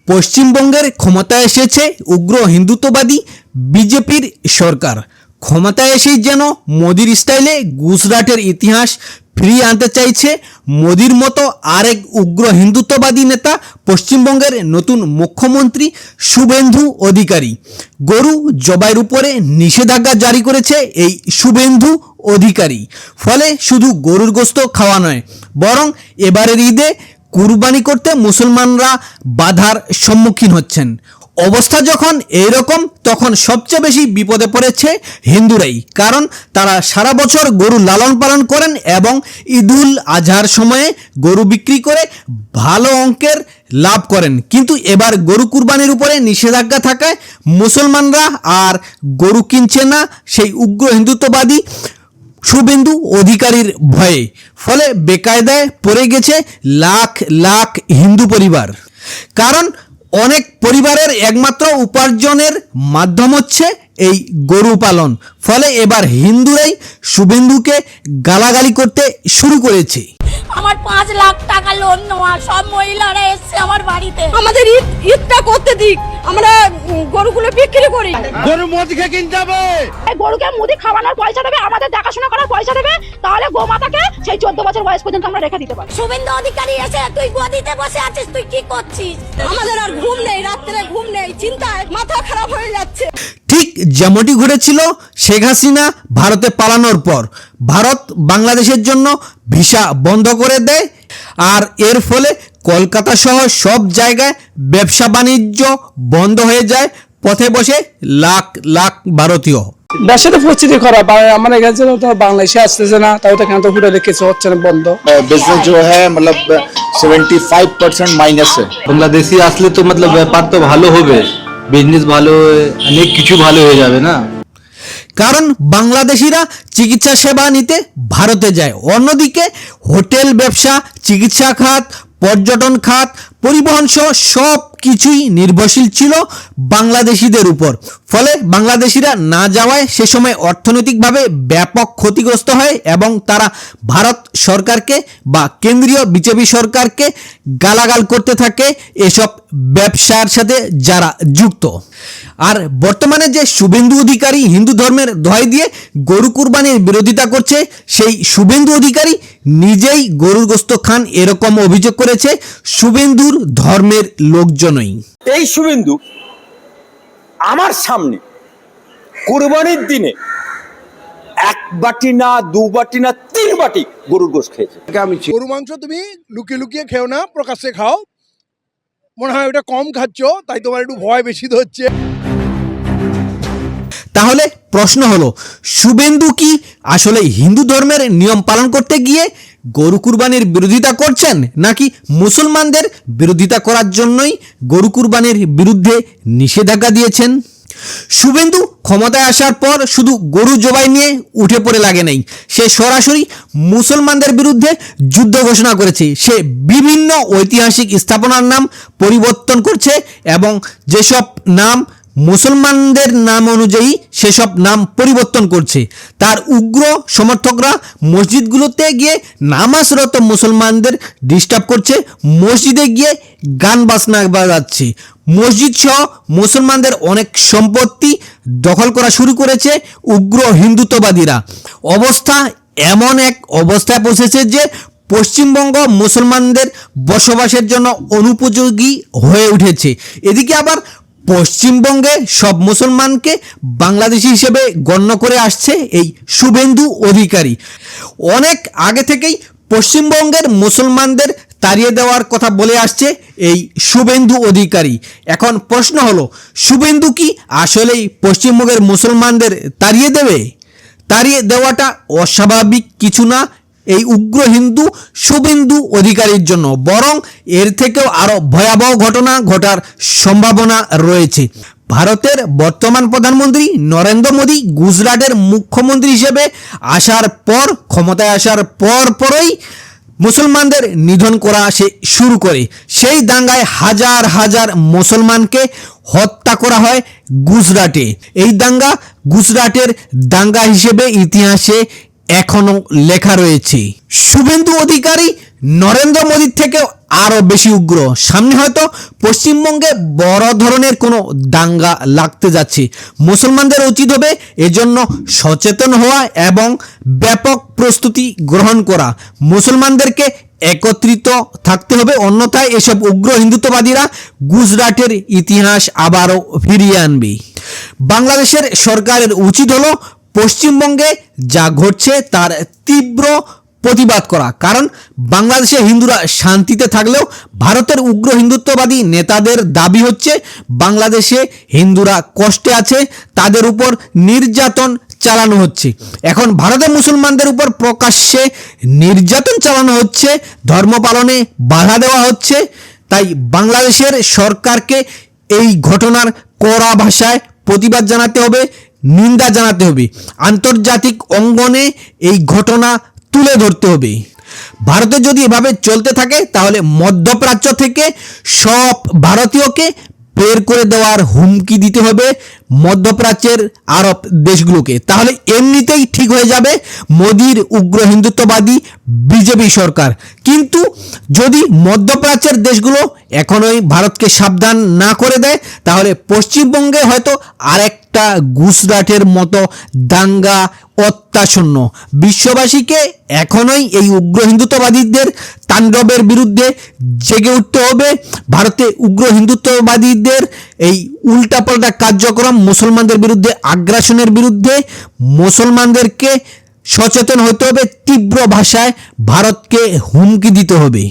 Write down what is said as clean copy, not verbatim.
পশ্চিমবঙ্গের ক্ষমতায় এসেছে উগ্র হিন্দুত্ববাদী বিজেপির সরকার। ক্ষমতায় এসেই যেন মোদির স্টাইলে গুজরাটের ইতিহাস ফিরিয়ে আনতে চাইছে মোদির মতো আরেক উগ্র হিন্দুত্ববাদী নেতা পশ্চিমবঙ্গের নতুন মুখ্যমন্ত্রী শুভেন্দু অধিকারী। গরু জবাইয়ের উপরে নিষেধাজ্ঞা জারি করেছে এই শুভেন্দু অধিকারী। ফলে শুধু গরুর গোশত খাওয়া নয়, বরং এবারের ঈদে কুরবানি করতে মুসলমানরা বাধার সম্মুখীন হচ্ছেন। অবস্থা যখন এইরকম, তখন সবচেয়ে বেশি বিপদে পড়েছে হিন্দুরাই। কারণ তারা সারা বছর গরু লালন পালন করেন এবং ঈদুল আজহার সময়ে গরু বিক্রি করে ভালো অঙ্কের লাভ করেন। কিন্তু এবার গরু কুরবানির উপরে নিষেধাজ্ঞা থাকায় মুসলমানরা আর গরু কিনছে না সেই উগ্র হিন্দুত্ববাদী শুভেন্দু অধিকারীর ভয়ে। ফলে বেকায়দায় পড়ে গেছে লাখ লাখ হিন্দু পরিবার। কারণ অনেক পরিবারের একমাত্র উপার্জনের মাধ্যম হচ্ছে এই গরু পালন। ফলে এবার হিন্দুরাই শুভেন্দুকে গালাগালি করতে শুরু করেছে। আমার 5 লাখ টাকা লোন নেওয়া, সব মহিলারা এসছে আমার বাড়িতে। আমাদের ঈদটা করতে দিক, আমরা গরুগুলো বিক্রি করি। গরু মোদিকে কিনতে হবে, গরুকে মুদি খাওয়ানোর পয়সা দেবে, আমাদের দেখাশোনা করার পয়সা দেবে, তাহলে গোমাতাকে সেই 14 বছর বয়স পর্যন্ত আমরা রেখে দিতে পারি। শুভেন্দু অধিকারী এসে তুই গদিতে বসে আছিস, তুই কি করছিস? আমাদের আর ঘুম নেই, রাত্রে ঘুম নেই, চিন্তায় মাথা খারাপ হয়ে যাচ্ছে। ঠিক যেমনটি ঘটেছিল শেখ হাসিনা ভারতে পালানোর পর। ভারত বাংলাদেশের জন্য ভিসা বন্ধ করে দেয়, আর এর ফলে কলকাতা সহ সব জায়গায় ব্যবসা বাণিজ্য বন্ধ হয়ে যায়। পথে বসে লাখ লাখ ভারতীয়। দেশের পরিস্থিতি খারাপ, আমার এখানে তো বাংলাদেশে আসতেছে না, তাই তো কেন তো হোটেলে কিছু হচ্ছে না, বন্ধ। बिजनेस जो है मतलब 75% মাইনাস है। বাংলাদেশি আসলে তো मतलब ব্যাপার তো ভালো হবে, বিজনেস ভালো, অনেক কিছু ভালো হয়ে যাবে না। কারণ বাংলাদেশিরা চিকিৎসা সেবা নিতে ভারতে যায়। অন্যদিকে হোটেল ব্যবসা, চিকিৎসা খাত, পর্যটন খাত, পরিবহন সহ সব কিছুই নির্ভরশীল ছিল বাংলাদেশিদের উপর। ফলে বাংলাদেশিরা না যাওয়ায় সে সময় অর্থনৈতিকভাবে ব্যাপক ক্ষতিগ্রস্ত হয় এবং তারা ভারত সরকারকে বা কেন্দ্রীয় বিজেপি সরকারকে গালাগাল করতে থাকে এসব ব্যবসার সাথে যারা যুক্ত। আর বর্তমানে যে শুভেন্দু অধিকারী হিন্দু ধর্মের দোহাই দিয়ে গরু কুরবানির বিরোধিতা করছে, সেই শুভেন্দু অধিকারী নিজেই গরুর গোশত খান, এরকম অভিযোগ করেছে শুভেন্দুর ধর্মের লোকজনই। এই শুভেন্দু আমার সামনে কুরবানির দিনে 1 বাটি না 2 বাটি না 3 বাটি গরুর গোশত খেয়েছে। গরু মাংস তুমি লুকিয়ে লুকিয়ে খেও না, প্রকাশ্যে খাও। মনে হয় ওটা কম খাচ্ছ, তাই তোমার একটু ভয় বেশি হচ্ছে। তাহলে প্রশ্ন হলো, শুভেন্দু কি আসলে হিন্দু ধর্মের নিয়ম পালন করতে গিয়ে গরু কুরবানির বিরোধিতা করছেন, নাকি মুসলমানদের বিরোধিতা করার জন্যই গরু কুরবানির বিরুদ্ধে নিষেধাজ্ঞা দিয়েছেন? শুভেন্দু ক্ষমতায় আসার পর শুধু গরু জবাই নিয়ে উঠে পড়ে লাগে নাই, সে সরাসরি মুসলমানদের বিরুদ্ধে যুদ্ধ ঘোষণা করেছে। সে বিভিন্ন ঐতিহাসিক স্থাপনার নাম পরিবর্তন করছে এবং যেসব নাম মুসলমানদের নাম অনুযায়ী সেসব নাম পরিবর্তন করছে। তার উগ্র সমর্থকরা মসজিদগুলোতে গিয়ে নামাজরত মুসলমানদের ডিস্টার্ব করছে, মসজিদে গিয়ে গান বাজনা বাজাচ্ছে। মসজিদ সহ মুসলমানদের অনেক সম্পত্তি দখল করা শুরু করেছে উগ্র হিন্দুত্ববাদীরা। অবস্থা এমন এক অবস্থায় পৌঁছেছে যে পশ্চিমবঙ্গ মুসলমানদের বসবাসের জন্য অনুপযোগী হয়ে উঠেছে। এদিকে আবার পশ্চিমবঙ্গে সব মুসলমানকে বাংলাদেশি হিসেবে গণ্য করে আসছে এই শুভেন্দু অধিকারী। অনেক আগে থেকেই পশ্চিমবঙ্গের মুসলমানদের তাড়িয়ে দেওয়ার কথা বলে আসছে এই শুভেন্দু অধিকারী। এখন প্রশ্ন হলো, শুভেন্দু কি আসলেই পশ্চিমবঙ্গের মুসলমানদের তাড়িয়ে দেবে? তাড়িয়ে দেওয়াটা অস্বাভাবিক কিছু না এই উগ্র হিন্দু শুভেন্দু অধিকারীর জন্য, বরং এর থেকেও আরো ভয়াবহ ঘটনা ঘটার সম্ভাবনা রয়েছে। ভারতের বর্তমান প্রধানমন্ত্রী নরেন্দ্র মোদী গুজরাটের মুখ্যমন্ত্রী হিসেবে আসার পর, ক্ষমতায় আসার পরই মুসলমানদের নিধন করা সে শুরু করে। সেই দাঙ্গায় হাজার হাজার মুসলমানকে হত্যা করা হয় গুজরাটে। এই দাঙ্গা গুজরাটের দাঙ্গা হিসেবে ইতিহাসে এখনো লেখা রয়েছে। শুভেন্দু অধিকারী নরেন্দ্র মোদীর থেকেও আরও বেশি উগ্র। সামনে হয়তো পশ্চিমবঙ্গে বড় ধরনের কোনো দাঙ্গা লাগতে যাচ্ছে। মুসলমানদের উচিত হবে এজন্য সচেতন হওয়া এবং ব্যাপক প্রস্তুতি গ্রহণ করা। মুসলমানদেরকে একত্রিত থাকতে হবে, অন্যথায় এসব উগ্র হিন্দুত্ববাদীরা গুজরাটের ইতিহাস আবারও ফিরিয়ে আনবে। বাংলাদেশের সরকারের উচিত হলো পশ্চিমবঙ্গে যা ঘটছে তার তীব্র প্রতিবাদ করা, কারণ বাংলাদেশে হিন্দুরা শান্তিতে থাকলেও ভারতের উগ্র হিন্দুত্ববাদী নেতাদের দাবি হচ্ছে বাংলাদেশে হিন্দুরা কষ্টে আছে, তাদের উপর নির্যাতন চালানো হচ্ছে। এখন ভারতের মুসলমানদের উপর প্রকাশ্যে নির্যাতন চালানো হচ্ছে, ধর্ম পালনে বাধা দেওয়া হচ্ছে। তাই বাংলাদেশের সরকারকে এই ঘটনার কড়া ভাষায় প্রতিবাদ জানাতে হবে, নিন্দা জানাতে হবে, আন্তর্জাতিক অঙ্গনে এই ঘটনা তুলে ধরতে হবে। ভারতে যদি এভাবে চলতে থাকে তাহলে মধ্যপ্রাচ্য থেকে সব ভারতীয়কে বের করে দেওয়ার হুমকি দিতে হবে মধ্যপ্রাচ্যের আরব দেশগুলোকে। তাহলে এমনিতেই ঠিক হয়ে যাবে মোদির উগ্র হিন্দুত্ববাদী বিজেপি সরকার। কিন্তু যদি মধ্যপ্রাচ্যের দেশগুলো এখনোই ভারতকে সাবধান না করে দেয় তাহলে পশ্চিমবঙ্গে হয়তো আরেকটা গুজরাটের মতো দাঙ্গা অত্যাসন্ন। বিশ্ববাসীকে এখনোই এই উগ্র হিন্দুত্ববাদীদের তাণ্ডবের বিরুদ্ধে জেগে উঠতে হবে। ভারতে উগ্র হিন্দুত্ববাদীদের এই উল্টাপাল্টা কার্যক্রম, মুসলমানদের বিরুদ্ধে আগ্রাসনের বিরুদ্ধে মুসলমানদেরকে সচেতন হতে হবে, তীব্র ভাষায় ভারতকে হুমকি দিতে হবে।